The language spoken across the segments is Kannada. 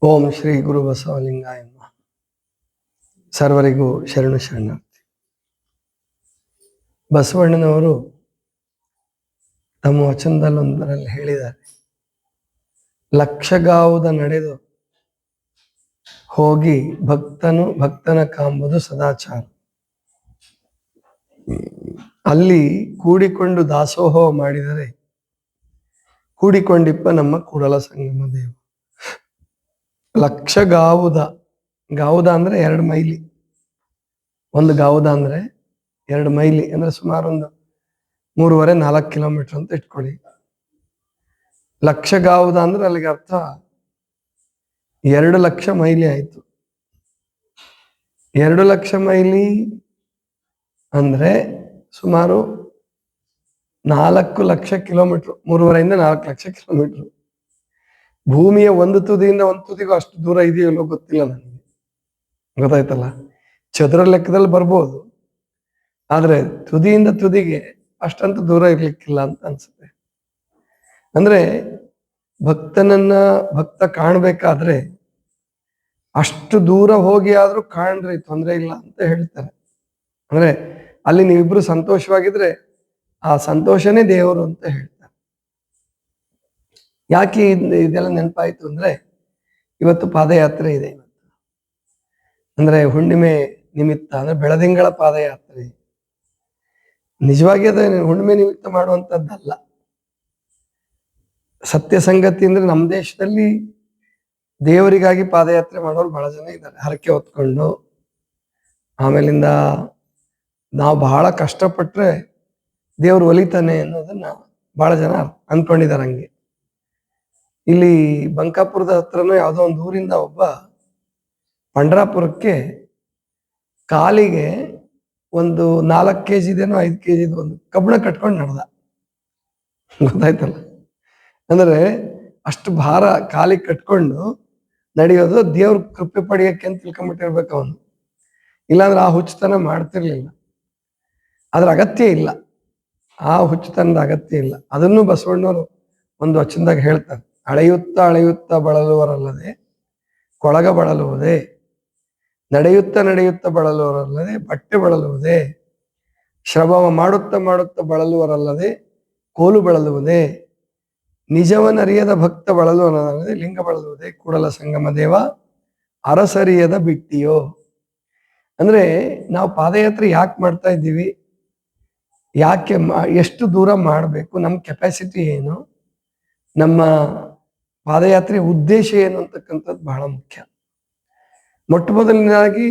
ಓಂ ಶ್ರೀ ಗುರು ಬಸವಲಿಂಗಾಯ ನಮಃ. ಸರ್ವರಿಗೂ ಶರಣು ಶರಣಾರ್ಥಿ. ಬಸವಣ್ಣನವರು ತಮ್ಮ ವಚನದಲ್ಲೊಂದರಲ್ಲಿ ಹೇಳಿದ್ದಾರೆ, ಲಕ್ಷಗಾವುದ ನಡೆದು ಹೋಗಿ ಭಕ್ತನ ಕಾಂಬುದು ಸದಾಚಾರ. ಅಲ್ಲಿ ಕೂಡಿಕೊಂಡು ದಾಸೋಹ ಮಾಡಿದರೆ ಕೂಡಿಕೊಂಡಿಪ್ಪ ನಮ್ಮ ಕೂಡಲ ಸಂಗಮ ದೇವ. ಲಕ್ಷಗಾವುದ ಅಂದ್ರೆ 2 ಮೈಲಿ. ಒಂದು ಗಾವುದ ಅಂದ್ರೆ 2 ಮೈಲಿ ಅಂದ್ರೆ ಸುಮಾರು ಒಂದು 3.5-4 ಕಿಲೋಮೀಟರ್ ಅಂತ ಇಟ್ಕೊಳ್ಳಿ. ಲಕ್ಷಗಾವುದ ಅಂದ್ರೆ ಅಲ್ಲಿಗೆ ಅರ್ಥ 2 ಲಕ್ಷ ಮೈಲಿ ಆಯ್ತು. 2 ಲಕ್ಷ ಮೈಲಿ ಅಂದ್ರೆ ಸುಮಾರು 4 ಲಕ್ಷ ಕಿಲೋಮೀಟರ್, 3.5-4 ಲಕ್ಷ ಕಿಲೋಮೀಟರ್. ಭೂಮಿಯ ಒಂದು ತುದಿಯಿಂದ ಒಂದು ತುದಿಗೂ ಅಷ್ಟು ದೂರ ಇದೆಯಲ್ಲೋ ಗೊತ್ತಿಲ್ಲ ನನಗೆ, ಗೊತ್ತಾಯ್ತಲ್ಲ. ಚದುರ ಲೆಕ್ಕದಲ್ಲಿ ಬರ್ಬೋದು, ಆದ್ರೆ ತುದಿಯಿಂದ ತುದಿಗೆ ಅಷ್ಟಂತ ದೂರ ಇರ್ಲಿಕ್ಕಿಲ್ಲ ಅಂತ ಅನ್ಸುತ್ತೆ. ಅಂದ್ರೆ ಭಕ್ತ ಕಾಣ್ಬೇಕಾದ್ರೆ ಅಷ್ಟು ದೂರ ಹೋಗಿ ಆದ್ರೂ ಕಾಣ್ರಿ, ತೊಂದರೆ ಇಲ್ಲ ಅಂತ ಹೇಳ್ತಾರೆ. ಅಂದ್ರೆ ಅಲ್ಲಿ ನೀವಿಬ್ರು ಸಂತೋಷವಾಗಿದ್ರೆ ಆ ಸಂತೋಷನೇ ದೇವರು ಅಂತ ಹೇಳ್ತಾರೆ. ಯಾಕೆ ಇದೆಲ್ಲ ನೆನಪಾಯ್ತು ಅಂದ್ರೆ, ಇವತ್ತು ಪಾದಯಾತ್ರೆ ಇದೆ. ಇವತ್ತು ಅಂದ್ರೆ ಹುಣ್ಣಿಮೆ ನಿಮಿತ್ತ, ಅಂದ್ರೆ ಬೆಳದಿಂಗಳ ಪಾದಯಾತ್ರೆ. ನಿಜವಾಗಿ ಅದ ಹುಣ್ಣಿಮೆ ನಿಮಿತ್ತ ಮಾಡುವಂಥದ್ದಲ್ಲ. ಸತ್ಯ ಸಂಗತಿ ಅಂದ್ರೆ ನಮ್ಮ ದೇಶದಲ್ಲಿ ದೇವರಿಗಾಗಿ ಪಾದಯಾತ್ರೆ ಮಾಡೋರು ಬಹಳ ಜನ ಇದ್ದಾರೆ. ಹರಕೆ ಹೊತ್ಕೊಂಡು, ಆಮೇಲಿಂದ ನಾವು ಬಹಳ ಕಷ್ಟಪಟ್ರೆ ದೇವ್ರು ಒಲಿತಾನೆ ಅನ್ನೋದನ್ನ ಬಹಳ ಜನ ಅನ್ಕೊಂಡಿದ್ದಾರೆ. ಹಂಗೆ ಇಲ್ಲಿ ಬಂಕಾಪುರದ ಹತ್ರನೂ ಯಾವುದೋ ಒಂದು ಊರಿಂದ ಒಬ್ಬ ಪಂಡ್ರಾಪುರಕ್ಕೆ ಕಾಲಿಗೆ ಒಂದು 4 kg 5 kg ಒಂದು ಕಬ್ಬಣ ಕಟ್ಕೊಂಡು ನಡೆದ. ಗೊತ್ತಾಯ್ತಲ್ಲ. ಅಂದ್ರೆ ಅಷ್ಟು ಭಾರ ಕಾಲಿಗೆ ಕಟ್ಕೊಂಡು ನಡೆಯೋದು ದೇವ್ರ ಕೃಪೆ ಪಡೆಯಕ್ಕೆ ಅಂತ ತಿಳ್ಕೊಂಬಿಟ್ಟಿರ್ಬೇಕು ಅವನು. ಇಲ್ಲಾಂದ್ರೆ ಆ ಹುಚ್ಚುತನ ಮಾಡ್ತಿರ್ಲಿಲ್ಲ. ಅದ್ರ ಅಗತ್ಯ ಇಲ್ಲ, ಆ ಹುಚ್ಚುತನದ ಅಗತ್ಯ ಇಲ್ಲ. ಅದನ್ನು ಬಸವಣ್ಣವರು ಒಂದು ವಚನದಾಗ ಹೇಳ್ತಾರೆ, ಅಳೆಯುತ್ತಾ ಬಳಲುವರಲ್ಲದೆ ಕೊಳಗ ಬಳಲುವುದೇ, ನಡೆಯುತ್ತಾ ಬಳಲುವರಲ್ಲದೆ ಬಟ್ಟೆ ಬಳಲುವುದೇ, ಶ್ರಮ ಮಾಡುತ್ತಾ ಬಳಲುವರಲ್ಲದೆ ಕೋಲು ಬಳಲುವುದೇ, ನಿಜವನರಿಯದ ಭಕ್ತ ಬಳಲುವರಲ್ಲದೆ ಲಿಂಗ ಬಳಲುವುದೇ, ಕೂಡಲ ಸಂಗಮ ದೇವ ಅರಸರಿಯದ ಬಿಟ್ಟಿಯೋ. ಅಂದ್ರೆ ನಾವು ಪಾದಯಾತ್ರೆ ಯಾಕೆ ಮಾಡ್ತಾ ಇದ್ದೀವಿ, ಯಾಕೆ ಎಷ್ಟು ದೂರ ಮಾಡಬೇಕು, ನಮ್ಮ ಕೆಪಾಸಿಟಿ ಏನು, ನಮ್ಮ ಪಾದಯಾತ್ರೆ ಉದ್ದೇಶ ಏನು ಅಂತಕ್ಕಂಥದ್ದು ಬಹಳ ಮುಖ್ಯ. ಮೊಟ್ಟ ಮೊದಲನೇದಾಗಿ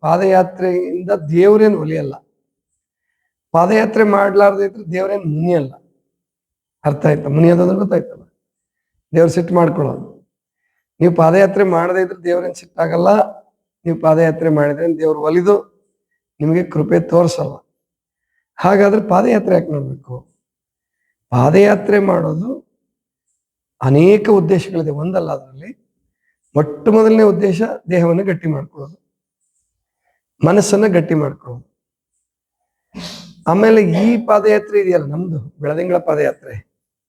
ಪಾದಯಾತ್ರೆಯಿಂದ ದೇವರೇನು ಒಲಿಯಲ್ಲ. ಪಾದಯಾತ್ರೆ ಮಾಡ್ಲಾರ್ದೆ ಇದ್ರೆ ದೇವರೇನು ಮುನಿಯಲ್ಲ. ಅರ್ಥ ಆಯ್ತಾ? ಮುನಿಯೋದಂದ್ರೆ ಗೊತ್ತಾಯ್ತಲ್ಲ, ದೇವ್ರ ಸಿಟ್ಟು ಮಾಡ್ಕೊಳ್ಳೋದು. ನೀವು ಪಾದಯಾತ್ರೆ ಮಾಡದೇ ಇದ್ರೆ ದೇವ್ರೇನು ಸಿಟ್ಟಾಗಲ್ಲ. ನೀವು ಪಾದಯಾತ್ರೆ ಮಾಡಿದ್ರೆ ದೇವ್ರು ಒಲಿದು ನಿಮಗೆ ಕೃಪೆ ತೋರಿಸಲ್ಲ. ಹಾಗಾದ್ರೆ ಪಾದಯಾತ್ರೆ ಯಾಕೆ ಮಾಡ್ಬೇಕು? ಪಾದಯಾತ್ರೆ ಮಾಡೋದು ಅನೇಕ ಉದ್ದೇಶಗಳಿದೆ, ಒಂದಲ್ಲ. ಅದರಲ್ಲಿ ಮೊಟ್ಟ ಮೊದಲನೇ ಉದ್ದೇಶ ದೇಹವನ್ನು ಗಟ್ಟಿ ಮಾಡ್ಕೊಳ್ಳೋದು, ಮನಸ್ಸನ್ನ ಗಟ್ಟಿ ಮಾಡ್ಕೊಳ್ಳೋದು. ಆಮೇಲೆ ಈ ಪಾದಯಾತ್ರೆ ಇದೆಯಲ್ಲ ನಮ್ದು, ಬೆಳದಿಂಗಳ ಪಾದಯಾತ್ರೆ,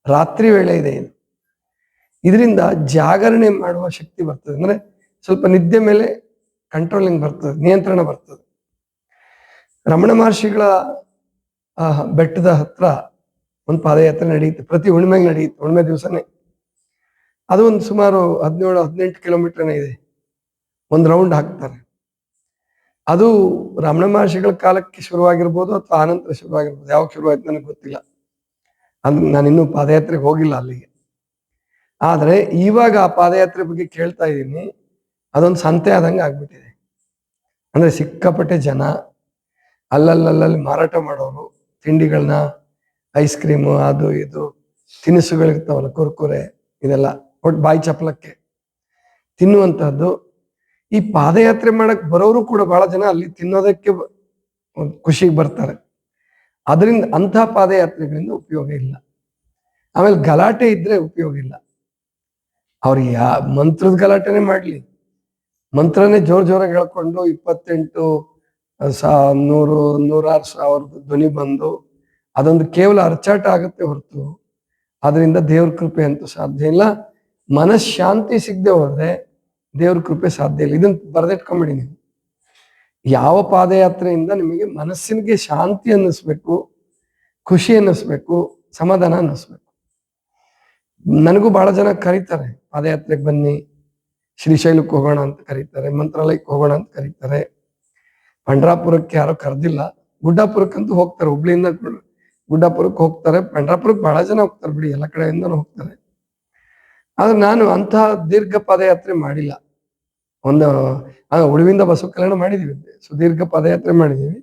ರಾತ್ರಿ ವೇಳೆ ಇದೆ. ಇದರಿಂದ ಜಾಗರಣೆ ಮಾಡುವ ಶಕ್ತಿ ಬರ್ತದೆ. ಅಂದ್ರೆ ಸ್ವಲ್ಪ ನಿದ್ದೆ ಮೇಲೆ ಕಂಟ್ರೋಲಿಂಗ್ ಬರ್ತದೆ, ನಿಯಂತ್ರಣ ಬರ್ತದೆ. ರಮಣ ಮಹರ್ಷಿಗಳ ಬೆಟ್ಟದ ಹತ್ರ ಒಂದು ಪಾದಯಾತ್ರೆ ನಡೆಯುತ್ತೆ, ಪ್ರತಿ ಹುಣ್ಣಿಮೆಗೆ ನಡೆಯುತ್ತೆ. ಹುಣ್ಣಿಮೆ ದಿವಸನೇ ಅದು ಒಂದು ಸುಮಾರು 17-18 ಕಿಲೋಮೀಟರ್ನೇ ಇದೆ. ಒಂದು ರೌಂಡ್ ಹಾಕ್ತಾರೆ. ಅದು ರಮಣ ಮಹರ್ಷಿಗಳ ಕಾಲಕ್ಕೆ ಶುರುವಾಗಿರ್ಬೋದು ಅಥವಾ ಆನಂತರ ಶುರುವಾಗಿರ್ಬೋದು. ಯಾವಾಗ ಶುರುವಾಯ್ತು ನನಗೆ ಗೊತ್ತಿಲ್ಲ, ನಾನು ಇನ್ನೂ ಪಾದಯಾತ್ರೆಗೆ ಹೋಗಿಲ್ಲ ಅಲ್ಲಿಗೆ. ಆದ್ರೆ ಇವಾಗ ಆ ಪಾದಯಾತ್ರೆ ಬಗ್ಗೆ ಕೇಳ್ತಾ ಇದ್ದೀನಿ, ಅದೊಂದು ಸಂತೆ ಆದಂಗೆ ಆಗ್ಬಿಟ್ಟಿದೆ. ಅಂದ್ರೆ ಸಿಕ್ಕಾಪಟ್ಟೆ ಜನ, ಅಲ್ಲಲ್ಲಿ ಮಾರಾಟ ಮಾಡೋರು, ತಿಂಡಿಗಳನ್ನ, ಐಸ್ ಕ್ರೀಮು, ಅದು ಇದು ತಿನಿಸುಗಳಿರ್ತಾವಲ್ಲ, ಕುರ್ಕುರೆ, ಇದೆಲ್ಲ ಒಟ್ಟು ಬಾಯಿ ಚಪ್ಪಲಕ್ಕೆ ತಿನ್ನುವಂತಹದ್ದು. ಈ ಪಾದಯಾತ್ರೆ ಮಾಡಕ್ ಬರೋರು ಕೂಡ ಬಹಳ ಜನ ಅಲ್ಲಿ ತಿನ್ನೋದಕ್ಕೆ ಖುಷಿಗೆ ಬರ್ತಾರೆ. ಅದರಿಂದ ಅಂಥ ಪಾದಯಾತ್ರೆಗಳಿಂದ ಉಪಯೋಗ ಇಲ್ಲ. ಆಮೇಲೆ ಗಲಾಟೆ ಇದ್ರೆ ಉಪಯೋಗ ಇಲ್ಲ. ಅವ್ರಿಗೆ ಮಂತ್ರದ ಗಲಾಟೆನೇ ಮಾಡ್ಲಿ, ಮಂತ್ರನೇ ಜೋರಾಗಿ ಹೇಳ್ಕೊಂಡು 28,100,106,000 ಧ್ವನಿ ಬಂದು ಅದೊಂದು ಕೇವಲ ಅರ್ಚಾಟ ಆಗುತ್ತೆ ಹೊರತು ಅದರಿಂದ ದೇವ್ರ ಕೃಪೆ ಅಂತೂ ಸಾಧ್ಯ ಇಲ್ಲ. ಮನಃಶಾಂತಿ ಸಿಗದೆ ಹೋದ್ರೆ ದೇವ್ರ ಕೃಪೆ ಸಾಧ್ಯ ಇಲ್ಲ. ಇದನ್ನ ಬರೆದಿಟ್ಕೊಂಬಿಡಿ ನೀವು. ಯಾವ ಪಾದಯಾತ್ರೆಯಿಂದ ನಿಮಗೆ ಮನಸ್ಸಿಗೆ ಶಾಂತಿ ಅನ್ನಿಸ್ಬೇಕು, ಖುಷಿ ಅನ್ನಿಸ್ಬೇಕು, ಸಮಾಧಾನ ಅನ್ನಿಸ್ಬೇಕು. ನನಗೂ ಬಹಳ ಜನ ಕರೀತಾರೆ, ಪಾದಯಾತ್ರೆಗೆ ಬನ್ನಿ, ಶ್ರೀಶೈಲಕ್ಕೆ ಹೋಗೋಣ ಅಂತ ಕರೀತಾರೆ, ಮಂತ್ರಾಲಯಕ್ಕೆ ಹೋಗೋಣ ಅಂತ ಕರೀತಾರೆ. ಪಂಡ್ರಾಪುರಕ್ಕೆ ಯಾರೋ ಕರೆದಿಲ್ಲ, ಗುಡ್ಡಾಪುರಕ್ಕಂತೂ ಹೋಗ್ತಾರೆ. ಹುಬ್ಳಿಯಿಂದ ಗುಡ್ಡಾಪುರಕ್ಕೆ ಹೋಗ್ತಾರೆ, ಪಂಡ್ರಾಪುರಕ್ಕೆ ಬಹಳ ಜನ ಹೋಗ್ತಾರೆ ಬಿಡಿ, ಎಲ್ಲ ಕಡೆಯಿಂದನೂ ಹೋಗ್ತಾರೆ. ಆದ್ರೆ ನಾನು ಅಂತಹ ದೀರ್ಘ ಪಾದಯಾತ್ರೆ ಮಾಡಿಲ್ಲ. ಉಳಿವಿಂದ ಬಸವ ಕಲ್ಯಾಣ ಮಾಡಿದೀವಿ, ಸುದೀರ್ಘ ಪಾದಯಾತ್ರೆ ಮಾಡಿದೀವಿ.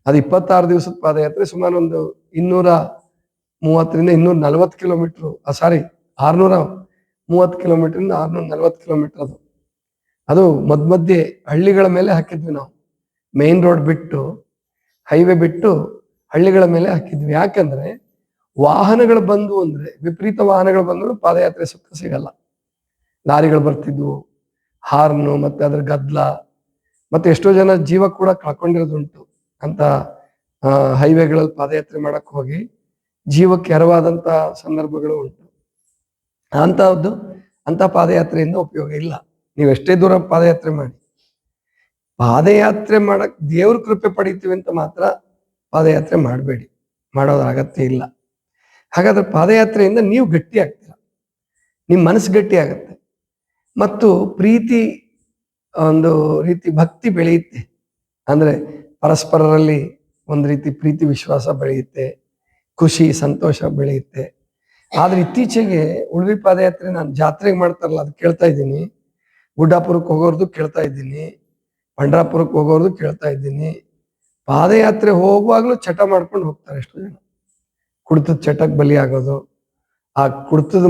ಅದು 26 ದಿವಸದ ಪಾದಯಾತ್ರೆ, ಸುಮಾರು ಒಂದು 230ರಿಂದ 240 ಕಿಲೋಮೀಟರ್, 630 ಕಿಲೋಮೀಟರ್ 640 ಕಿಲೋಮೀಟರ್. ಅದು ಮಧ್ಯೆ ಹಳ್ಳಿಗಳ ಮೇಲೆ ಹಾಕಿದ್ವಿ ನಾವು. ಮೇನ್ ರೋಡ್ ಬಿಟ್ಟು, ಹೈವೇ ಬಿಟ್ಟು ಹಳ್ಳಿಗಳ ಮೇಲೆ ಹಾಕಿದ್ವಿ. ಯಾಕಂದ್ರೆ ವಾಹನಗಳು ಬಂದು ಅಂದ್ರೆ, ವಿಪರೀತ ವಾಹನಗಳು ಬಂದ್ರು ಪಾದಯಾತ್ರೆ ಸುಖ ಸಿಗಲ್ಲ. ಲಾರಿಗಳು ಬರ್ತಿದ್ವು, ಹಾರ್ನು, ಮತ್ತೆ ಅದ್ರ ಗದ್ದಲ, ಮತ್ತೆ ಎಷ್ಟೋ ಜನ ಜೀವ ಕೂಡ ಕಳ್ಕೊಂಡಿರೋದುಂಟು ಅಂತ ಹೈವೇಗಳಲ್ಲಿ ಪಾದಯಾತ್ರೆ ಮಾಡಕ್ ಹೋಗಿ ಜೀವಕ್ಕೆ ಎರವಾದಂತ ಸಂದರ್ಭಗಳು ಉಂಟು. ಅಂತ ಪಾದಯಾತ್ರೆಯಿಂದ ಉಪಯೋಗ ಇಲ್ಲ. ನೀವು ಎಷ್ಟೇ ದೂರ ಪಾದಯಾತ್ರೆ ಮಾಡಿ, ಪಾದಯಾತ್ರೆ ಮಾಡಕ್ ದೇವ್ರ ಕೃಪೆ ಪಡಿತೀವಿ ಅಂತ ಮಾತ್ರ ಪಾದಯಾತ್ರೆ ಮಾಡಬೇಡಿ, ಮಾಡೋದ್ರ ಅಗತ್ಯ ಇಲ್ಲ. ಹಾಗಾದ್ರೆ ಪಾದಯಾತ್ರೆಯಿಂದ ನೀವು ಗಟ್ಟಿ ಆಗ್ತೀರ, ನಿಮ್ಮ ಮನಸ್ಸು ಗಟ್ಟಿ ಆಗತ್ತೆ, ಮತ್ತು ಪ್ರೀತಿ, ಒಂದು ರೀತಿ ಭಕ್ತಿ ಬೆಳೆಯುತ್ತೆ. ಅಂದ್ರೆ ಪರಸ್ಪರರಲ್ಲಿ ಒಂದು ರೀತಿ ಪ್ರೀತಿ ವಿಶ್ವಾಸ ಬೆಳೆಯುತ್ತೆ, ಖುಷಿ ಸಂತೋಷ ಬೆಳೆಯುತ್ತೆ. ಆದ್ರೆ ಇತ್ತೀಚೆಗೆ ಉಳ್ವಿ ಪಾದಯಾತ್ರೆ ನಾನು ಜಾತ್ರೆಗೆ ಮಾಡ್ತಾರಲ್ಲ, ಅದು ಕೇಳ್ತಾ ಇದ್ದೀನಿ. ಗುಡ್ಡಾಪುರಕ್ಕೆ ಹೋಗೋರ್ದು ಕೇಳ್ತಾ ಇದ್ದೀನಿ, ಪಂಡ್ರಾಪುರಕ್ಕೆ ಹೋಗೋರ್ದು ಕೇಳ್ತಾ ಇದ್ದೀನಿ. ಪಾದಯಾತ್ರೆ ಹೋಗುವಾಗ್ಲೂ ಚಟ ಮಾಡ್ಕೊಂಡು ಹೋಗ್ತಾರೆ ಎಷ್ಟೋ ಜನ. ಕುಡಿತದ ಚಟಕ್ಕೆ ಬಲಿ ಆಗೋದು, ಆ ಕುಡಿತದ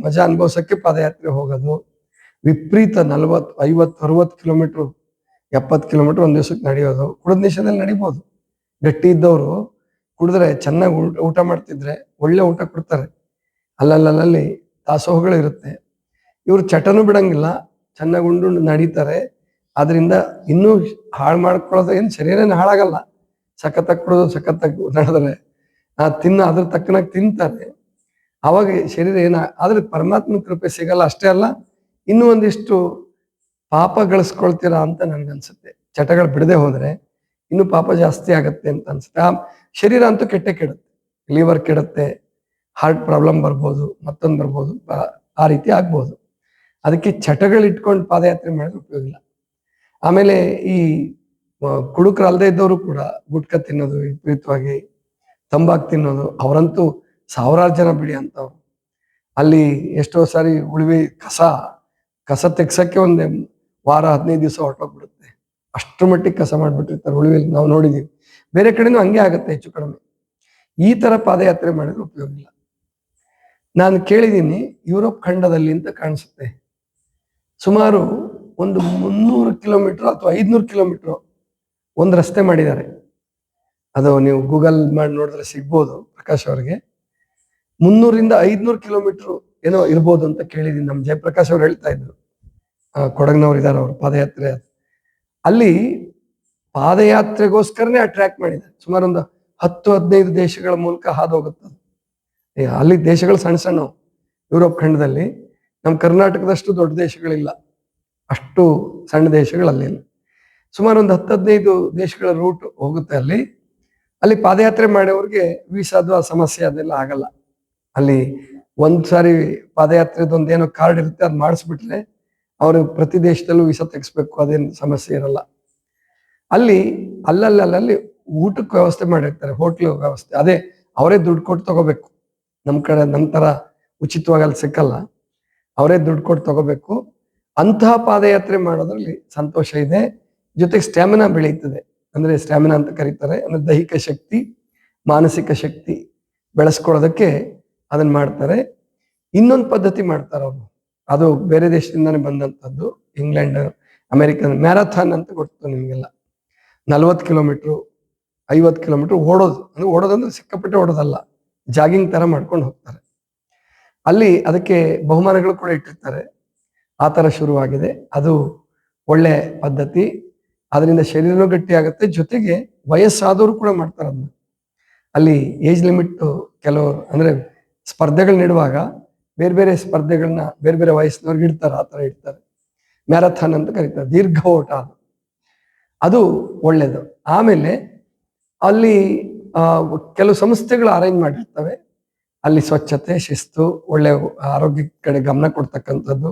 ಮಜಾ ಅನುಭವಿಸಕ್ಕೆ ಪಾದಯಾತ್ರೆ ಹೋಗೋದು. ವಿಪರೀತ 40, 50, 60 ಕಿಲೋಮೀಟರ್, 70 ಕಿಲೋಮೀಟರ್ ಒಂದ್ ದಿವಸಕ್ಕೆ ನಡೆಯೋದು. ಕುಡಿದ ನಿಮಿಷದಲ್ಲಿ ನಡಿಬೋದು. ಗಟ್ಟಿ ಇದ್ದವರು ಕುಡಿದ್ರೆ, ಚೆನ್ನಾಗಿ ಊಟ ಮಾಡ್ತಿದ್ರೆ ಒಳ್ಳೆ ಊಟ ಕೊಡ್ತಾರೆ. ಅಲ್ಲಲ್ಲಿ ದಾಸೋಹಗಳು ಇರುತ್ತೆ. ಇವ್ರು ಚಟನೂ ಬಿಡಂಗಿಲ್ಲ, ಚೆನ್ನಾಗಿ ಉಂಡು ನಡೀತಾರೆ. ಆದ್ರಿಂದ ಇನ್ನೂ ಹಾಳು ಮಾಡ್ಕೊಳ್ಳೋದು, ಏನು ಶರೀರನೇ ಹಾಳಾಗಲ್ಲ. ಸಖತ್ತಾಗಿ ಕುಡಿದು ಸಖತ್ತಾಗಿ ನಡೆದ್ರೆ ಅದ್ರ ತಕ್ಕನಾಗಿ ತಿಂತಾರೆ, ಅವಾಗ ಶರೀರ ಆದ್ರೆ ಪರಮಾತ್ಮನ ಕೃಪೆ ಸಿಗಲ್ಲ. ಅಷ್ಟೇ ಅಲ್ಲ, ಇನ್ನೂ ಒಂದಿಷ್ಟು ಪಾಪ ಗಳಿಸ್ಕೊಳ್ತೀರಾ ಅಂತ ನನ್ಗನ್ಸುತ್ತೆ. ಚಟಗಳು ಬಿಡದೆ ಹೋದ್ರೆ ಇನ್ನು ಪಾಪ ಜಾಸ್ತಿ ಆಗತ್ತೆ ಅಂತ ಅನ್ಸುತ್ತೆ. ಆ ಶರೀರ ಅಂತೂ ಕೆಡುತ್ತೆ, ಲಿವರ್ ಕೆಡುತ್ತೆ, ಹಾರ್ಟ್ ಪ್ರಾಬ್ಲಮ್ ಬರ್ಬೋದು, ಮತ್ತೊಂದು ಬರ್ಬೋದು, ಆ ರೀತಿ ಆಗ್ಬೋದು. ಅದಕ್ಕೆ ಚಟಗಳು ಇಟ್ಕೊಂಡು ಪಾದಯಾತ್ರೆ ಮಾಡಿದ್ರೆ ಉಪಯೋಗ ಇಲ್ಲ. ಆಮೇಲೆ ಈ ಕುಡುಕರು ಅಲ್ಲದೆ ಇದ್ದವರು ಕೂಡ ಗುಟ್ಕ ತಿನ್ನೋದು, ವಿಪರೀತವಾಗಿ ತಂಬಾಕು ತಿನ್ನೋದು, ಅವರಂತೂ ಸಾವಿರಾರು ಜನ ಬಿಡಿ ಅಂತವ್ರು. ಅಲ್ಲಿ ಎಷ್ಟೋ ಸಾರಿ ಉಳಿವಿ ಕಸ ತೆಗ್ಸಕ್ಕೆ ಒಂದೇ ವಾರ 15 ದಿವಸ ಹೊರಟೋಗ್ಬಿಡುತ್ತೆ. ಅಷ್ಟ್ರ ಮಟ್ಟಿಗೆ ಕಸ ಮಾಡ್ಬಿಟ್ಟಿರ್ತಾರೆ ಉಳಿವಿಲಿ, ನಾವು ನೋಡಿದೀವಿ. ಬೇರೆ ಕಡೆನೂ ಹಂಗೆ ಆಗುತ್ತೆ ಹೆಚ್ಚು ಕಡಿಮೆ. ಈ ತರ ಪಾದಯಾತ್ರೆ ಮಾಡಿದ್ರೆ ಉಪಯೋಗ ಇಲ್ಲ. ನಾನು ಕೇಳಿದ್ದೀನಿ, ಯುರೋಪ್ ಖಂಡದಲ್ಲಿ ಅಂತ ಕಾಣಿಸುತ್ತೆ, ಸುಮಾರು ಒಂದು 300 ಕಿಲೋಮೀಟರ್ ಅಥವಾ 500 ಕಿಲೋಮೀಟರ್ ಒಂದು ರಸ್ತೆ ಮಾಡಿದ್ದಾರೆ. ಅದು ನೀವು ಗೂಗಲ್ ಮಾಡಿ ನೋಡಿದ್ರೆ ಸಿಗ್ಬೋದು. ಪ್ರಕಾಶ್ ಅವ್ರಿಗೆ 300ರಿಂದ 500 ಕಿಲೋಮೀಟರ್ ಏನೋ ಇರ್ಬೋದು ಅಂತ ಕೇಳಿದೀನಿ. ನಮ್ಮ ಜಯಪ್ರಕಾಶ್ ಅವ್ರು ಹೇಳ್ತಾ ಇದ್ರು, ಕೊಡಗಿನವ್ರು ಇದಾರೆ, ಅವರು ಪಾದಯಾತ್ರೆ. ಅಲ್ಲಿ ಪಾದಯಾತ್ರೆಗೋಸ್ಕರನೇ ಅಟ್ರಾಕ್ಟ್ ಮಾಡಿದ್ದಾರೆ. ಸುಮಾರು ಒಂದು 10-15 ದೇಶಗಳ ಮೂಲಕ ಹಾದು ಹೋಗುತ್ತದೆ. ಅಲ್ಲಿ ದೇಶಗಳು ಸಣ್ಣ ಸಣ್ಣ, ಯುರೋಪ್ ಖಂಡದಲ್ಲಿ ನಮ್ಮ ಕರ್ನಾಟಕದಷ್ಟು ದೊಡ್ಡ ದೇಶಗಳಿಲ್ಲ, ಅಷ್ಟು ಸಣ್ಣ ದೇಶಗಳಲ್ಲಿ ಸುಮಾರು ಒಂದು 10-15 ದೇಶಗಳ ರೂಟ್ ಹೋಗುತ್ತೆ. ಅಲ್ಲಿ ಪಾದಯಾತ್ರೆ ಮಾಡೋರಿಗೆ ವೀಸಾದು ಆ ಸಮಸ್ಯೆ ಅದೆಲ್ಲ ಆಗಲ್ಲ. ಅಲ್ಲಿ ಒಂದ್ ಸಾರಿ ಪಾದಯಾತ್ರೆದೊಂದು ಏನೋ ಕಾರ್ಡ್ ಇರುತ್ತೆ, ಅದು ಮಾಡಿಸ್ಬಿಟ್ರೆ ಅವರು ಪ್ರತಿ ದೇಶದಲ್ಲೂ ವೀಸಾ ತೆಗಿಸ್ಬೇಕು, ಅದೇನು ಸಮಸ್ಯೆ ಇರಲ್ಲ. ಅಲ್ಲಲ್ಲಿ ಊಟಕ್ಕೆ ವ್ಯವಸ್ಥೆ ಮಾಡಿರ್ತಾರೆ, ಹೋಟ್ಲು ವ್ಯವಸ್ಥೆ. ಅದೇ ಅವರೇ ದುಡ್ಡು ಕೊಟ್ಟು ತಗೋಬೇಕು. ನಮ್ಮ ತರ ಉಚಿತವಾಗಿ ಅಲ್ಲಿ ಸಿಕ್ಕಲ್ಲ, ಅವರೇ ದುಡ್ಡು ಕೊಟ್ಟು ತಗೋಬೇಕು. ಅಂತಹ ಪಾದಯಾತ್ರೆ ಮಾಡೋದ್ರಲ್ಲಿ ಸಂತೋಷ ಇದೆ. ಜೊತೆಗೆ ಸ್ಟ್ಯಾಮಿನಾ ಬೆಳೀತದೆ. ಅಂದ್ರೆ ಸ್ಟ್ಯಾಮಿನಾ ಅಂತ ಕರೀತಾರೆ, ಅಂದ್ರೆ ದೈಹಿಕ ಶಕ್ತಿ, ಮಾನಸಿಕ ಶಕ್ತಿ ಬೆಳೆಸ್ಕೊಳ್ಳೋದಕ್ಕೆ ಅದನ್ನ ಮಾಡ್ತಾರೆ. ಇನ್ನೊಂದು ಪದ್ಧತಿ ಮಾಡ್ತಾರೆ ಅವರು, ಅದು ಬೇರೆ ದೇಶದಿಂದಾನೇ ಬಂದಂಥದ್ದು. ಇಂಗ್ಲೆಂಡ್, ಅಮೆರಿಕನ್ ಮ್ಯಾರಥಾನ್ ಅಂತ ಗೊತ್ತು ನಿಮ್ಗೆಲ್ಲ. 40 ಕಿಲೋಮೀಟರ್, 50 ಕಿಲೋಮೀಟರ್ ಓಡೋದಂದ್ರೆ ಸಿಕ್ಕಾಪಟ್ಟೆ ಓಡೋದಲ್ಲ, ಜಾಗಿಂಗ್ ತರ ಮಾಡ್ಕೊಂಡು ಹೋಗ್ತಾರೆ. ಅದಕ್ಕೆ ಬಹುಮಾನಗಳು ಕೂಡ ಇಟ್ಟಿರ್ತಾರೆ. ಆ ತರ ಶುರುವಾಗಿದೆ. ಅದು ಒಳ್ಳೆ ಪದ್ಧತಿ. ಅದರಿಂದ ಶರೀರನೂ ಗಟ್ಟಿ ಆಗುತ್ತೆ, ಜೊತೆಗೆ ವಯಸ್ಸಾದವರು ಕೂಡ ಮಾಡ್ತಾರೆ ಅದನ್ನ. ಅಲ್ಲಿ ಏಜ್ ಲಿಮಿಟ್ ಕೆಲವರು, ಅಂದ್ರೆ ಸ್ಪರ್ಧೆಗಳು ನೀಡುವಾಗ ಬೇರೆ ಬೇರೆ ಸ್ಪರ್ಧೆಗಳನ್ನ ಬೇರೆ ಬೇರೆ ವಯಸ್ಸಿನವ್ರಿಗೆ ಇಡ್ತಾರೆ, ಆ ತರ ಇಡ್ತಾರೆ. ಮ್ಯಾರಥಾನ್ ಅಂತ ಕರೀತಾರೆ, ದೀರ್ಘ ಓಟ ಅದು. ಅದು ಒಳ್ಳೇದು. ಆಮೇಲೆ ಅಲ್ಲಿ ಕೆಲವು ಸಂಸ್ಥೆಗಳು ಅರೇಂಜ್ ಮಾಡಿರ್ತವೆ, ಅಲ್ಲಿ ಸ್ವಚ್ಛತೆ, ಶಿಸ್ತು, ಒಳ್ಳೆ ಆರೋಗ್ಯ ಕಡೆ ಗಮನ ಕೊಡ್ತಕ್ಕಂಥದ್ದು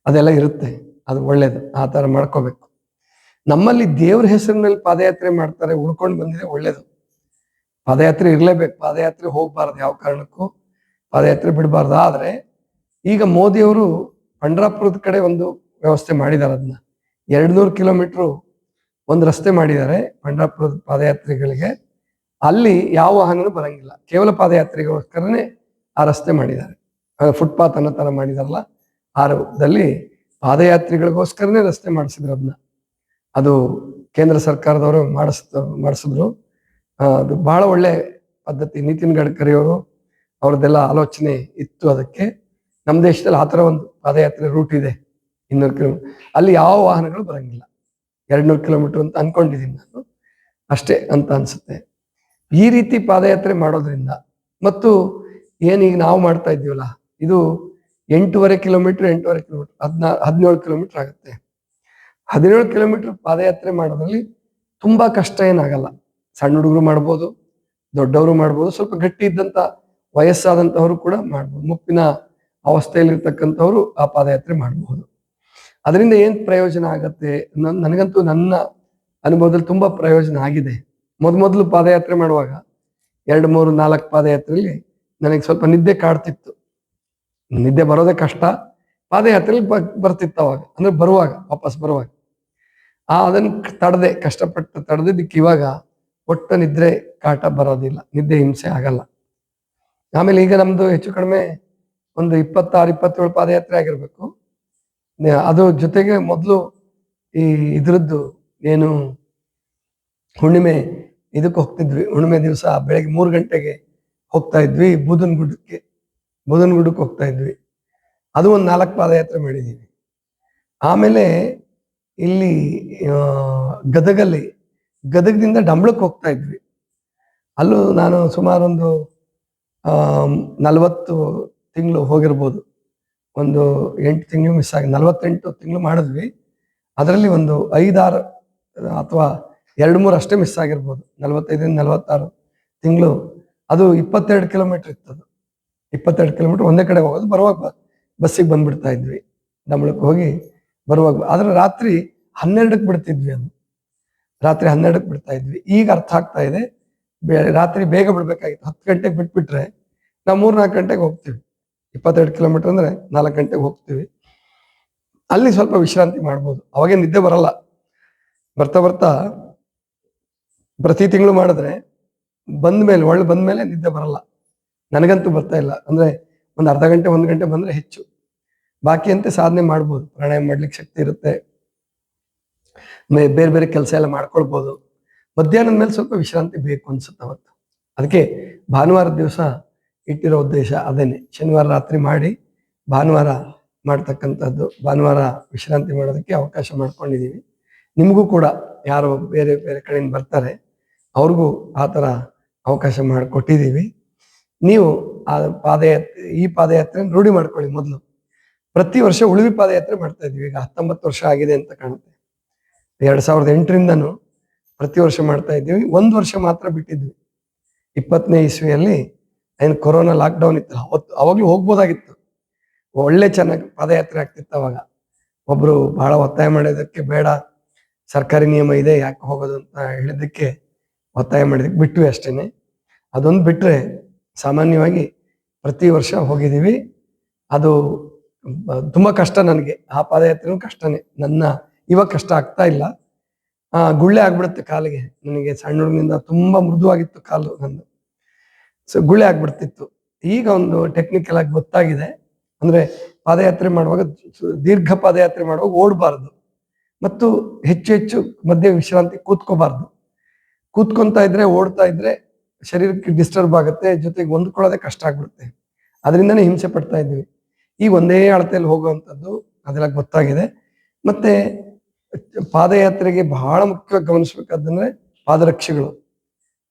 ಅದೆಲ್ಲ ಇರುತ್ತೆ. ಅದು ಒಳ್ಳೇದು, ಆ ಥರ ಮಾಡ್ಕೋಬೇಕು. ನಮ್ಮಲ್ಲಿ ದೇವ್ರ ಹೆಸರಿನಲ್ಲಿ ಪಾದಯಾತ್ರೆ ಮಾಡ್ತಾರೆ, ಉಳ್ಕೊಂಡು ಬಂದಿದೆ, ಒಳ್ಳೇದು. ಪಾದಯಾತ್ರೆ ಇರ್ಲೇಬೇಕು, ಪಾದಯಾತ್ರೆ ಹೋಗ್ಬಾರ್ದು, ಯಾವ ಕಾರಣಕ್ಕೂ ಪಾದಯಾತ್ರೆ ಬಿಡಬಾರ್ದು. ಆದ್ರೆ ಈಗ ಮೋದಿಯವರು ಪಂಡ್ರಾಪುರದ ಕಡೆ ಒಂದು ವ್ಯವಸ್ಥೆ ಮಾಡಿದ್ದಾರೆ. ಅದನ್ನ 200 ಕಿಲೋಮೀಟರ್ ಒಂದು ರಸ್ತೆ ಮಾಡಿದ್ದಾರೆ ಪಂಡ್ರಾಪುರದ ಪಾದಯಾತ್ರಿಗಳಿಗೆ. ಅಲ್ಲಿ ಯಾವ ವಾಹನನೂ ಬರಂಗಿಲ್ಲ, ಕೇವಲ ಪಾದಯಾತ್ರೆಗೋಸ್ಕರನೇ ಆ ರಸ್ತೆ ಮಾಡಿದ್ದಾರೆ. ಫುಟ್ಪಾತ್ ಅನ್ನೋ ತರ ಮಾಡಿದಾರಲ್ಲ, ಆ ರೂಪದಲ್ಲಿ ಪಾದಯಾತ್ರಿಗಳಿಗೋಸ್ಕರನೇ ರಸ್ತೆ ಮಾಡಿಸಿದ್ರು ಅದನ್ನ. ಅದು ಕೇಂದ್ರ ಸರ್ಕಾರದವರು ಮಾಡಿಸಿದ್ರು. ಅದು ಬಹಳ ಒಳ್ಳೆ ಪದ್ಧತಿ. ನಿತಿನ್ ಗಡ್ಕರಿ ಅವರು ಅವ್ರದ್ದೆಲ್ಲ ಆಲೋಚನೆ ಇತ್ತು ಅದಕ್ಕೆ. ನಮ್ಮ ದೇಶದಲ್ಲಿ ಆ ಥರ ಒಂದು ಪಾದಯಾತ್ರೆ ರೂಟ್ ಇದೆ, 200 ಕಿಲೋಮೀಟರ್. ಅಲ್ಲಿ ಯಾವ ವಾಹನಗಳು ಬರಂಗಿಲ್ಲ. 200 ಕಿಲೋಮೀಟರ್ ಅಂತ ಅನ್ಕೊಂಡಿದ್ದೀನಿ ನಾನು, ಅಷ್ಟೇ ಅಂತ ಅನ್ಸುತ್ತೆ. ಈ ರೀತಿ ಪಾದಯಾತ್ರೆ ಮಾಡೋದ್ರಿಂದ, ಮತ್ತು ಏನೀಗ ನಾವು ಮಾಡ್ತಾ ಇದ್ದೀವಲ್ಲ, ಇದು 8.5 ಕಿಲೋಮೀಟರ್ 17 ಕಿಲೋಮೀಟರ್ ಆಗುತ್ತೆ. 17 ಕಿಲೋಮೀಟರ್ ಪಾದಯಾತ್ರೆ ಮಾಡೋದ್ರಲ್ಲಿ ತುಂಬಾ ಕಷ್ಟ ಏನಾಗಲ್ಲ. ಸಣ್ಣ ಹುಡುಗರು ಮಾಡ್ಬೋದು, ದೊಡ್ಡವರು ಮಾಡ್ಬೋದು, ಸ್ವಲ್ಪ ಗಟ್ಟಿ ಇದ್ದಂತ ವಯಸ್ಸಾದಂಥವ್ರು ಕೂಡ ಮಾಡ್ಬೋದು. ಮುಪ್ಪಿನ ಅವಸ್ಥೆಯಲ್ಲಿರ್ತಕ್ಕಂಥವ್ರು ಆ ಪಾದಯಾತ್ರೆ ಮಾಡಬಹುದು. ಅದರಿಂದ ಏನ್ ಪ್ರಯೋಜನ ಆಗತ್ತೆ, ನನಗಂತೂ ನನ್ನ ಅನುಭವದಲ್ಲಿ ತುಂಬಾ ಪ್ರಯೋಜನ ಆಗಿದೆ. ಮೊದಲು ಪಾದಯಾತ್ರೆ ಮಾಡುವಾಗ 2, 3, 4 ಪಾದಯಾತ್ರೆಯಲ್ಲಿ ನನಗೆ ಸ್ವಲ್ಪ ನಿದ್ದೆ ಕಾಡ್ತಿತ್ತು. ನಿದ್ದೆ ಬರೋದೇ ಕಷ್ಟ, ಪಾದಯಾತ್ರೆಯಲ್ಲಿ ಬರ್ತಿತ್ತು ಅವಾಗ, ಅಂದ್ರೆ ವಾಪಸ್ ಬರುವಾಗ. ಅದನ್ನು ಕಷ್ಟಪಟ್ಟು ತಡೆದಿದ್ದಕ್ಕೆ ಇವಾಗ ಒಟ್ಟ ನಿದ್ರೆ ಕಾಟ ಬರೋದಿಲ್ಲ, ನಿದ್ದೆ ಹಿಂಸೆ ಆಗಲ್ಲ. ಆಮೇಲೆ ಈಗ ನಮ್ದು ಹೆಚ್ಚು ಕಡಿಮೆ ಒಂದು 26-27 ಪಾದಯಾತ್ರೆ ಆಗಿರ್ಬೇಕು. ಅದು ಜೊತೆಗೆ ಮೊದಲು ಈ ಇದ್ರದ್ದು ಏನು ಹುಣ್ಣಿಮೆ ಇದಕ್ಕೆ ಹೋಗ್ತಿದ್ವಿ. ಹುಣ್ಣಿಮೆ ದಿವಸ ಬೆಳಗ್ಗೆ 3 ಗಂಟೆಗೆ ಹೋಗ್ತಾ ಇದ್ವಿ ಬೂದನಗುಡ್ಡಕ್ಕೆ ಹೋಗ್ತಾ ಇದ್ವಿ. ಅದು ಒಂದು 4 ಪಾದಯಾತ್ರೆ ಮಾಡಿದೀವಿ. ಆಮೇಲೆ ಇಲ್ಲಿ ಗದಗದಿಂದ ಡಂಬಳಕ್ಕೆ ಹೋಗ್ತಾ ಇದ್ವಿ. ಅಲ್ಲೂ ನಾನು ಸುಮಾರು ಒಂದು 40 ತಿಂಗಳು ಹೋಗಿರ್ಬೋದು. ಒಂದು 8 ತಿಂಗಳು ಮಿಸ್ ಆಗಿ 48 ತಿಂಗಳು ಮಾಡಿದ್ವಿ. ಅದರಲ್ಲಿ ಒಂದು 5-6 ಅಥವಾ 2-3 ಅಷ್ಟೇ ಮಿಸ್ ಆಗಿರ್ಬೋದು. 45-46 ತಿಂಗಳು. ಅದು 22 ಕಿಲೋಮೀಟರ್ ಇತ್ತದು. 22 ಕಿಲೋಮೀಟರ್ ಒಂದೇ ಕಡೆ ಹೋಗೋದು, ಬರುವಾಗ ಬಸ್ಸಿಗೆ ಬಂದ್ಬಿಡ್ತಾ ಇದ್ವಿ. ಡಂಬಳಕ್ಕೆ ಹೋಗಿ ಬರುವಾಗ. ಆದ್ರೆ ರಾತ್ರಿ 12ಕ್ಕೆ ಬಿಡ್ತಿದ್ವಿ. ಅದು ರಾತ್ರಿ 12ಕ್ಕೆ ಬಿಡ್ತಾ ಇದ್ವಿ. ಈಗ ಅರ್ಥ ಆಗ್ತಾ ಇದೆ, ರಾತ್ರಿ ಬೇಗ ಬಿಡ್ಬೇಕಾಗಿತ್ತು. 10 ಗಂಟೆಗೆ ಬಿಟ್ಬಿಟ್ರೆ ನಾವು 3-4 ಗಂಟೆಗೆ ಹೋಗ್ತೀವಿ. 22 ಕಿಲೋಮೀಟರ್ ಅಂದ್ರೆ 4 ಗಂಟೆಗೆ ಹೋಗ್ತೀವಿ. ಅಲ್ಲಿ ಸ್ವಲ್ಪ ವಿಶ್ರಾಂತಿ ಮಾಡ್ಬೋದು, ಅವಾಗೇ ನಿದ್ದೆ ಬರಲ್ಲ. ಬರ್ತಾ ಪ್ರತಿ ತಿಂಗಳು ಮಾಡಿದ್ರೆ ಬಂದ್ಮೇಲೆ ನಿದ್ದೆ ಬರಲ್ಲ. ನನಗಂತೂ ಬರ್ತಾ ಇಲ್ಲ. ಅಂದ್ರೆ ಒಂದು ಅರ್ಧ ಗಂಟೆ 1 ಗಂಟೆ ಬಂದ್ರೆ ಹೆಚ್ಚು. ಬಾಕಿ ಅಂತೆ ಸಾಧನೆ ಮಾಡ್ಬೋದು. ಪ್ರಾಣಾಯಾಮ ಮಾಡ್ಲಿಕ್ಕೆ ಶಕ್ತಿ ಇರುತ್ತೆ, ಬೇರೆ ಬೇರೆ ಕೆಲಸ ಎಲ್ಲ ಮಾಡ್ಕೊಳ್ಬೋದು. ಮಧ್ಯಾಹ್ನದ ಮೇಲೆ ಸ್ವಲ್ಪ ವಿಶ್ರಾಂತಿ ಬೇಕು ಅನ್ಸುತ್ತೆ ಅವತ್ತು. ಅದಕ್ಕೆ ಭಾನುವಾರದ ದಿವಸ ಇಟ್ಟಿರೋ ಉದ್ದೇಶ ಅದೇನೆ. ಶನಿವಾರ ರಾತ್ರಿ ಮಾಡಿ ಭಾನುವಾರ ಮಾಡ್ತಕ್ಕಂಥದ್ದು, ಭಾನುವಾರ ವಿಶ್ರಾಂತಿ ಮಾಡೋದಕ್ಕೆ ಅವಕಾಶ ಮಾಡ್ಕೊಂಡಿದೀವಿ. ನಿಮಗೂ ಕೂಡ ಯಾರು ಬೇರೆ ಬೇರೆ ಕಡೆಯಿಂದ ಬರ್ತಾರೆ ಅವ್ರಿಗೂ ಆ ಥರ ಅವಕಾಶ ಮಾಡಿಕೊಟ್ಟಿದ್ದೀವಿ. ನೀವು ಈ ಪಾದಯಾತ್ರೆ ರೂಢಿ ಮಾಡ್ಕೊಳ್ಳಿ. ಮೊದಲು ಪ್ರತಿ ವರ್ಷ ಉಳಿವಿ ಪಾದಯಾತ್ರೆ ಮಾಡ್ತಾ ಇದ್ವಿ. ಈಗ 19 ವರ್ಷ ಆಗಿದೆ ಅಂತ ಕಾಣುತ್ತೆ. 2008ರಿಂದನೂ ಪ್ರತಿ ವರ್ಷ ಮಾಡ್ತಾ ಇದ್ದೀವಿ. 1 ವರ್ಷ ಮಾತ್ರ ಬಿಟ್ಟಿದ್ವಿ. 20ನೇ ಇಸ್ವಿಯಲ್ಲಿ ಏನು ಕೊರೋನಾ ಲಾಕ್ಡೌನ್ ಇತ್ತಲ್ಲ, ಅವಾಗ್ಲೂ ಹೋಗ್ಬೋದಾಗಿತ್ತು. ಒಳ್ಳೆ ಚೆನ್ನಾಗಿ ಪಾದಯಾತ್ರೆ ಆಗ್ತಿತ್ತು ಅವಾಗ. ಒಬ್ರು ಬಹಳ ಒತ್ತಾಯ ಮಾಡೋದಕ್ಕೆ, ಬೇಡ ಸರ್ಕಾರಿ ನಿಯಮ ಇದೆ ಯಾಕೆ ಹೋಗೋದು ಅಂತ ಹೇಳಿದ್ದಕ್ಕೆ ಒತ್ತಾಯ ಮಾಡಿದಕ್ಕೆ ಬಿಟ್ವಿ ಅಷ್ಟೇನೆ. ಅದೊಂದು ಬಿಟ್ರೆ ಸಾಮಾನ್ಯವಾಗಿ ಪ್ರತಿ ವರ್ಷ ಹೋಗಿದ್ದೀವಿ. ಅದು ತುಂಬಾ ಕಷ್ಟ ನನಗೆ. ಆ ಪಾದಯಾತ್ರೆನೂ ಕಷ್ಟನೇ. ಇವಾಗ ಕಷ್ಟ ಆಗ್ತಾ ಇಲ್ಲ. ಗುಳ್ಳೆ ಆಗ್ಬಿಡುತ್ತೆ ಕಾಲಿಗೆ. ನನಗೆ ಸಣ್ಣ ಹುಡುಗನಿಂದ ತುಂಬಾ ಮೃದುವಾಗಿತ್ತು ಕಾಲು ನಂದು. ಸೊ ಗುಳ್ಳೆ ಆಗ್ಬಿಡ್ತಿತ್ತು. ಈಗ ಒಂದು ಟೆಕ್ನಿಕಲ್ ಆಗಿ ಗೊತ್ತಾಗಿದೆ. ಅಂದ್ರೆ ಪಾದಯಾತ್ರೆ ಮಾಡುವಾಗ, ದೀರ್ಘ ಪಾದಯಾತ್ರೆ ಮಾಡುವಾಗ ಓಡಬಾರ್ದು, ಮತ್ತು ಹೆಚ್ಚು ಮಧ್ಯೆ ವಿಶ್ರಾಂತಿ ಕೂತ್ಕೋಬಾರ್ದು. ಕೂತ್ಕೊಂತಾ ಇದ್ರೆ, ಓಡ್ತಾ ಇದ್ರೆ ಶರೀರಕ್ಕೆ ಡಿಸ್ಟರ್ಬ್ ಆಗುತ್ತೆ, ಜೊತೆಗೆ ಹೊಂದ್ಕೊಳ್ಳೋದೇ ಕಷ್ಟ ಆಗ್ಬಿಡುತ್ತೆ. ಅದರಿಂದನೇ ಹಿಂಸೆ ಪಡ್ತಾ ಇದ್ವಿ. ಈಗ ಒಂದೇ ಅಳತೆಯಲ್ಲಿ ಹೋಗುವಂಥದ್ದು ಅದೆಲ್ಲ ಗೊತ್ತಾಗಿದೆ. ಮತ್ತೆ ಪಾದಯಾತ್ರೆಗೆ ಬಹಳ ಮುಖ್ಯವಾಗಿ ಗಮನಿಸ್ಬೇಕಾದ್ರೆ ಪಾದರಕ್ಷೆಗಳು.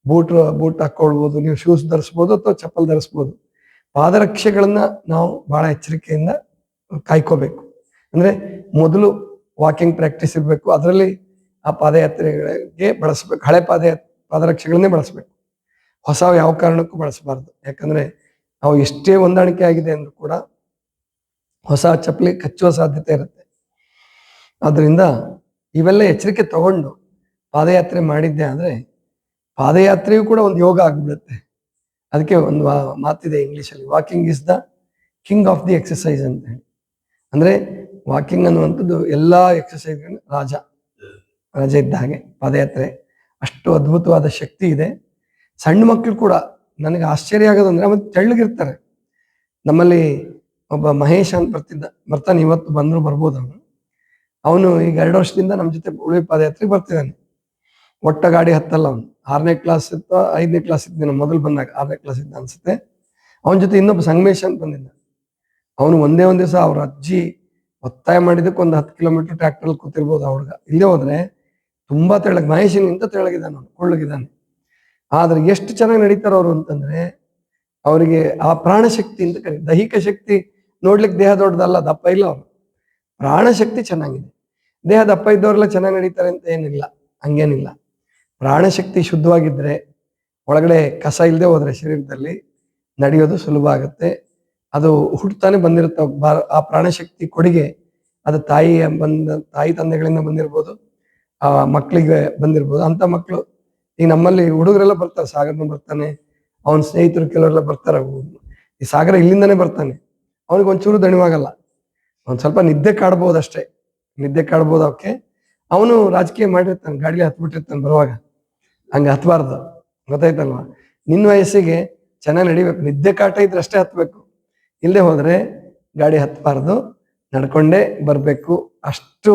ಬೂಟ್ ಹಾಕೊಳ್ಬೋದು, ನೀವು ಶೂಸ್ ಧರಿಸ್ಬೋದು ಅಥವಾ ಚಪ್ಪಲ್ ಧರಿಸ್ಬೋದು. ಪಾದರಕ್ಷೆಗಳನ್ನ ನಾವು ಬಹಳ ಎಚ್ಚರಿಕೆಯಿಂದ ಕಾಯ್ಕೋಬೇಕು. ಅಂದ್ರೆ ಮೊದಲು ವಾಕಿಂಗ್ ಪ್ರಾಕ್ಟೀಸ್ ಇರಬೇಕು, ಅದರಲ್ಲಿ ಆ ಪಾದಯಾತ್ರೆಗಳಿಗೆ ಬಳಸಬೇಕು. ಹಳೆ ಪಾದರಕ್ಷೆಗಳನ್ನೇ ಬಳಸಬೇಕು, ಹೊಸವು ಯಾವ ಕಾರಣಕ್ಕೂ ಬಳಸಬಾರ್ದು. ಯಾಕಂದ್ರೆ ಅವು ಎಷ್ಟೇ ಹೊಂದಾಣಿಕೆ ಆಗಿದೆ ಅಂದ್ರೂ ಕೂಡ ಹೊಸ ಚಪ್ಪಲಿ ಕಚ್ಚುವ ಸಾಧ್ಯತೆ ಇರುತ್ತೆ. ಆದ್ರಿಂದ ಇವೆಲ್ಲ ಎಚ್ಚರಿಕೆ ತಗೊಂಡು ಪಾದಯಾತ್ರೆ ಮಾಡಿದ್ದೆ ಆದ್ರೆ ಪಾದಯಾತ್ರೆಯೂ ಕೂಡ ಒಂದು ಯೋಗ ಆಗ್ಬಿಡುತ್ತೆ. ಅದಕ್ಕೆ ಒಂದು ಮಾತಿದೆ ಇಂಗ್ಲಿಷಲ್ಲಿ, walking is the king of the exercise ಅಂತ ಹೇಳಿ. ಅಂದ್ರೆ ವಾಕಿಂಗ್ ಅನ್ನುವಂಥದ್ದು ಎಲ್ಲಾ ಎಕ್ಸಸೈಸ್ ರಾಜ ಇದ್ದ ಹಾಗೆ ಪಾದಯಾತ್ರೆ. ಅಷ್ಟು ಅದ್ಭುತವಾದ ಶಕ್ತಿ ಇದೆ. ಸಣ್ಣ ಮಕ್ಕಳು ಕೂಡ, ನನಗೆ ಆಶ್ಚರ್ಯ ಆಗೋದಂದ್ರೆ ಅವತ್ತು ತೆಳ್ಳಗಿರ್ತಾರೆ. ನಮ್ಮಲ್ಲಿ ಒಬ್ಬ ಮಹೇಶ್ ಅಂತ ಬರ್ತಾನೆ, ಇವತ್ತು ಬಂದ್ರು ಬರ್ಬೋದು. ಅವನು ಈಗ 2 ವರ್ಷದಿಂದ ನಮ್ಮ ಜೊತೆ ಉಳಿವಿ ಪಾದಯಾತ್ರೆಗೆ ಬರ್ತಿದ್ದಾನೆ. ಒಟ್ಟ ಗಾಡಿ ಹತ್ತಲ್ಲ. ಅವನು 6ನೇ ಕ್ಲಾಸ್ ಇತ್ತು, 5ನೇ ಕ್ಲಾಸ್ ಇದ್ದ ಮೊದಲು ಬಂದಾಗ 6ನೇ ಕ್ಲಾಸ್ ಇದ್ದ ಅನ್ಸುತ್ತೆ. ಅವನ ಜೊತೆ ಇನ್ನೊಬ್ಬ ಸಂಗಮೇಶ್ ಅಂತ ಬಂದಿದ್ದ. ಅವನು ಒಂದೇ ದಿವಸ ಅವ್ರ ಅಜ್ಜಿ ಒತ್ತಾಯ ಮಾಡಿದಕ್ಕೆ ಒಂದು 10 ಕಿಲೋಮೀಟರ್ ಟ್ರ್ಯಾಕ್ಟರ್ ಕೂತಿರ್ಬೋದು ಆ ಹುಡುಗ. ಇಲ್ಲೇ ಹೋದ್ರೆ ತುಂಬಾ ತೆಳ್ಳಗೆ, ಮಹೇಶನಿಂದ ತೆಳ್ಳಗಿದ್ದಾನೆ, ಅವನು ಕೊಳ್ಳಗಿದ್ದಾನೆ. ಆದ್ರೆ ಎಷ್ಟು ಚೆನ್ನಾಗಿ ನಡೀತಾರ ಅವರು ಅಂತಂದ್ರೆ, ಅವರಿಗೆ ಆ ಪ್ರಾಣಶಕ್ತಿ ಅಂತ ಕರೀತಾರೆ. ದೈಹಿಕ ಶಕ್ತಿ ನೋಡ್ಲಿಕ್ಕೆ ದೇಹ ದೊಡ್ಡದಲ್ಲ, ದಪ್ಪ ಇಲ್ಲ. ಅವರು ಪ್ರಾಣಶಕ್ತಿ ಚೆನ್ನಾಗಿದೆ. ದೇಹ ದಪ್ಪ ಇದ್ದವರೆಲ್ಲ ಚೆನ್ನಾಗಿ ನಡೀತಾರೆ ಅಂತ ಏನಿಲ್ಲ, ಹಂಗೇನಿಲ್ಲ. ಪ್ರಾಣಶಕ್ತಿ ಶುದ್ಧವಾಗಿದ್ರೆ, ಒಳಗಡೆ ಕಸ ಇಲ್ಲದೆ ಹೋದ್ರೆ ಶರೀರದಲ್ಲಿ ನಡೆಯೋದು ಸುಲಭ ಆಗುತ್ತೆ. ಅದು ಹುಟ್ಟುತ್ತಾನೆ ಬಂದಿರುತ್ತೆ. ಆ ಪ್ರಾಣಶಕ್ತಿ ಕೊಡುಗೆ ಅದು ತಾಯಿ ತಂದೆಗಳಿಂದ ಬಂದಿರ್ಬೋದು, ಆ ಮಕ್ಕಳಿಗೆ ಬಂದಿರ್ಬೋದು. ಅಂತ ಮಕ್ಕಳು ಈಗ ನಮ್ಮಲ್ಲಿ ಹುಡುಗರೆಲ್ಲ ಬರ್ತಾರೆ, ಸಾಗರನ ಬರ್ತಾನೆ, ಅವನ ಸ್ನೇಹಿತರು ಕೆಲವರೆಲ್ಲ ಬರ್ತಾರೆ. ಈ ಸಾಗರ ಇಲ್ಲಿಂದಾನೇ ಬರ್ತಾನೆ, ಅವನಿಗೆ ಒಂಚೂರು ದಣಿವಾಗಲ್ಲ. ಒಂದ್ ಸ್ವಲ್ಪ ನಿದ್ದೆ ಕಾಡ್ಬೋದು ಅಷ್ಟೇ, ನಿದ್ದೆ ಕಾಡ್ಬೋದು. ಅವಕ್ಕೆ ಅವನು ರಾಜಕೀಯ ಮಾಡಿರ್ತಾನೆ, ಗಾಡಿಗೆ ಹತ್ಬಿಟ್ಟಿರ್ತಾನೆ ಬರುವಾಗ. ಹಂಗ ಹತ್ಬಾರ್ದು, ಗೊತ್ತಾಯ್ತಲ್ವಾ? ನಿನ್ನ ವಯಸ್ಸಿಗೆ ಚೆನ್ನಾಗಿ ನಡಿಬೇಕು, ನಿದ್ದೆ ಕಾಟ ಇದ್ರೆ ಅಷ್ಟೇ ಹತ್ಬೇಕು, ಇಲ್ಲದೆ ಹೋದ್ರೆ ಗಾಡಿ ಹತ್ಬಾರ್ದು, ನಡ್ಕೊಂಡೇ ಬರ್ಬೇಕು. ಅಷ್ಟು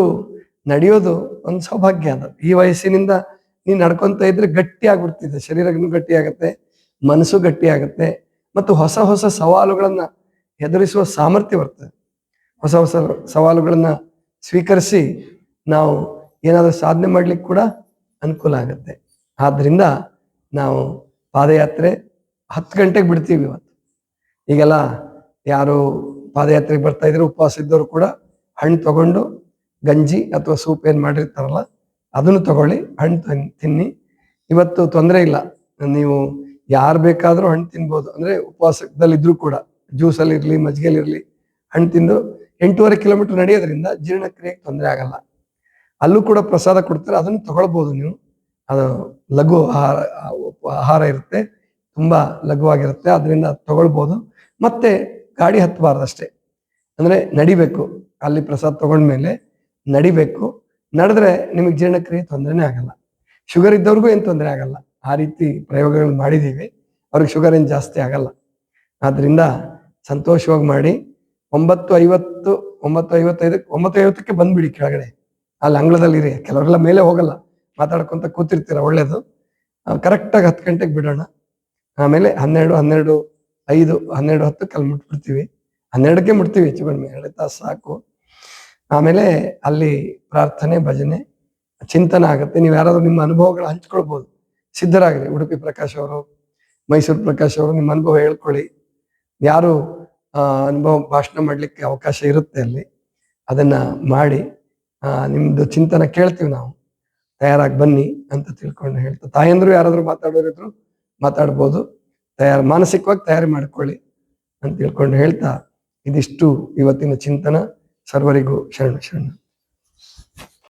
ನಡೆಯೋದು ಒಂದು ಸೌಭಾಗ್ಯ. ಅದು ಈ ವಯಸ್ಸಿನಿಂದ ನೀನ್ ನಡ್ಕೊಂತ ಇದ್ರೆ ಗಟ್ಟಿ ಆಗ್ಬಿಡ್ತಿದ್ದೆ, ಶರೀರನೂ ಗಟ್ಟಿ ಆಗತ್ತೆ, ಮನಸ್ಸು ಗಟ್ಟಿ ಆಗತ್ತೆ, ಮತ್ತು ಹೊಸ ಹೊಸ ಸವಾಲುಗಳನ್ನ ಎದುರಿಸುವ ಸಾಮರ್ಥ್ಯ ಬರ್ತದೆ. ಹೊಸ ಹೊಸ ಸವಾಲುಗಳನ್ನ ಸ್ವೀಕರಿಸಿ ನಾವು ಏನಾದರೂ ಸಾಧನೆ ಮಾಡ್ಲಿಕ್ಕೆ ಕೂಡ ಅನುಕೂಲ ಆಗುತ್ತೆ. ಆದ್ರಿಂದ ನಾವು ಪಾದಯಾತ್ರೆ 10 ಗಂಟೆಗೆ ಬಿಡ್ತೀವಿ ಇವತ್ತು. ಈಗೆಲ್ಲ ಯಾರು ಪಾದಯಾತ್ರೆಗೆ ಬರ್ತಾ ಇದ್ರೆ ಉಪವಾಸ ಇದ್ದವರು ಕೂಡ ಹಣ್ಣು ತಗೊಂಡು ಗಂಜಿ ಅಥವಾ ಸೂಪ್ ಏನ್ ಮಾಡಿರ್ತಾರಲ್ಲ ಅದನ್ನು ತಗೊಳ್ಳಿ, ಹಣ್ಣು ತಿನ್ನಿ. ಇವತ್ತು ತೊಂದರೆ ಇಲ್ಲ, ನೀವು ಯಾರು ಬೇಕಾದ್ರೂ ಹಣ್ಣು ತಿನ್ಬೋದು. ಅಂದ್ರೆ ಉಪವಾಸದಲ್ಲಿದ್ರು ಕೂಡ ಜ್ಯೂಸಲ್ಲಿ ಇರ್ಲಿ, ಮಜ್ಜಿಗೆಲಿರ್ಲಿ, ಹಣ್ಣು ತಿಂದು 8.5 ಕಿಲೋಮೀಟರ್ ನಡೆಯೋದ್ರಿಂದ ಜೀರ್ಣಕ್ರಿಯೆಗೆ ತೊಂದರೆ ಆಗಲ್ಲ. ಅಲ್ಲೂ ಕೂಡ ಪ್ರಸಾದ ಕೊಡ್ತಾರೆ, ಅದನ್ನು ತಗೊಳ್ಬೋದು ನೀವು. ಅದು ಲಘು ಆಹಾರ ಇರುತ್ತೆ, ತುಂಬಾ ಲಘುವಾಗಿರುತ್ತೆ, ಅದರಿಂದ ತಗೊಳ್ಬೋದು. ಮತ್ತೆ ಗಾಡಿ ಹತ್ತಬಾರ್ದು ಅಷ್ಟೇ, ಅಂದ್ರೆ ನಡಿಬೇಕು. ಅಲ್ಲಿ ಪ್ರಸಾದ ತಗೊಂಡ್ಮೇಲೆ ನಡಿಬೇಕು. ನಡೆದ್ರೆ ನಿಮಗೆ ಜೀರ್ಣಕ್ರಿಯೆ ತೊಂದರೆನೇ ಆಗಲ್ಲ. ಶುಗರ್ ಇದ್ದವ್ರಿಗೂ ಏನು ತೊಂದರೆ ಆಗಲ್ಲ. ಆ ರೀತಿ ಪ್ರಯೋಗಗಳು ಮಾಡಿದೀವಿ, ಅವ್ರಿಗೆ ಶುಗರ್ ಏನು ಜಾಸ್ತಿ ಆಗಲ್ಲ. ಆದ್ರಿಂದ ಸಂತೋಷವಾಗಿ ಮಾಡಿ. 9:50, 9:55ಕ್ಕೆ ಬಂದ್ಬಿಡಿ ಕೆಳಗಡೆ, ಅಲ್ಲಿ ಅಂಗಳದಲ್ಲಿ ಇರಿ. ಕೆಲವರೆಲ್ಲ ಮೇಲೆ ಹೋಗಲ್ಲ, ಮಾತಾಡ್ಕೊಂತ ಕೂತಿರ್ತೀರ, ಒಳ್ಳೇದು. ಕರೆಕ್ಟಾಗಿ 10 ಗಂಟೆಗೆ ಬಿಡೋಣ. ಆಮೇಲೆ 12, 12:05, 12:10 ಅಲ್ಲಿ ಮುಟ್ಬಿಡ್ತೀವಿ. 12ಕ್ಕೆ ಮುಟ್ತೀವಿ, ಹೆಚ್ಚು ಕಡಿಮೆ 2 ತಾಸು ಸಾಕು. ಆಮೇಲೆ ಅಲ್ಲಿ ಪ್ರಾರ್ಥನೆ, ಭಜನೆ, ಚಿಂತನ ಆಗುತ್ತೆ. ನೀವು ಯಾರಾದ್ರೂ ನಿಮ್ಮ ಅನುಭವಗಳು ಹಂಚ್ಕೊಳ್ಬೋದು, ಸಿದ್ಧರಾಗಿರಿ. ಉಡುಪಿ ಪ್ರಕಾಶ್ ಅವರು, ಮೈಸೂರು ಪ್ರಕಾಶ್ ಅವರು, ನಿಮ್ಮ ಅನುಭವ ಹೇಳ್ಕೊಳ್ಳಿ. ಯಾರು ಅನುಭವ ಭಾಷಣ ಮಾಡ್ಲಿಕ್ಕೆ ಅವಕಾಶ ಇರುತ್ತೆ ಅಲ್ಲಿ, ಅದನ್ನ ಮಾಡಿ ನಿಮ್ದು ಚಿಂತನ ಕೇಳ್ತೀವಿ ನಾವು. ತಯಾರಾಗಿ ಬನ್ನಿ ಅಂತ ತಿಳ್ಕೊಂಡು ಹೇಳ್ತಾ, ತಾಯಂದ್ರು ಯಾರಾದ್ರೂ ಮಾತಾಡೋರಿದ್ರು ಮಾತಾಡ್ಬೋದು, ಮಾನಸಿಕವಾಗಿ ತಯಾರಿ ಮಾಡ್ಕೊಳ್ಳಿ ಅಂತ ತಿಳ್ಕೊಂಡು ಹೇಳ್ತಾ, ಇದಿಷ್ಟು ಇವತ್ತಿನ ಚಿಂತನ. ಸರ್ವರಿಗೂ ಶರಣ ಶರಣ.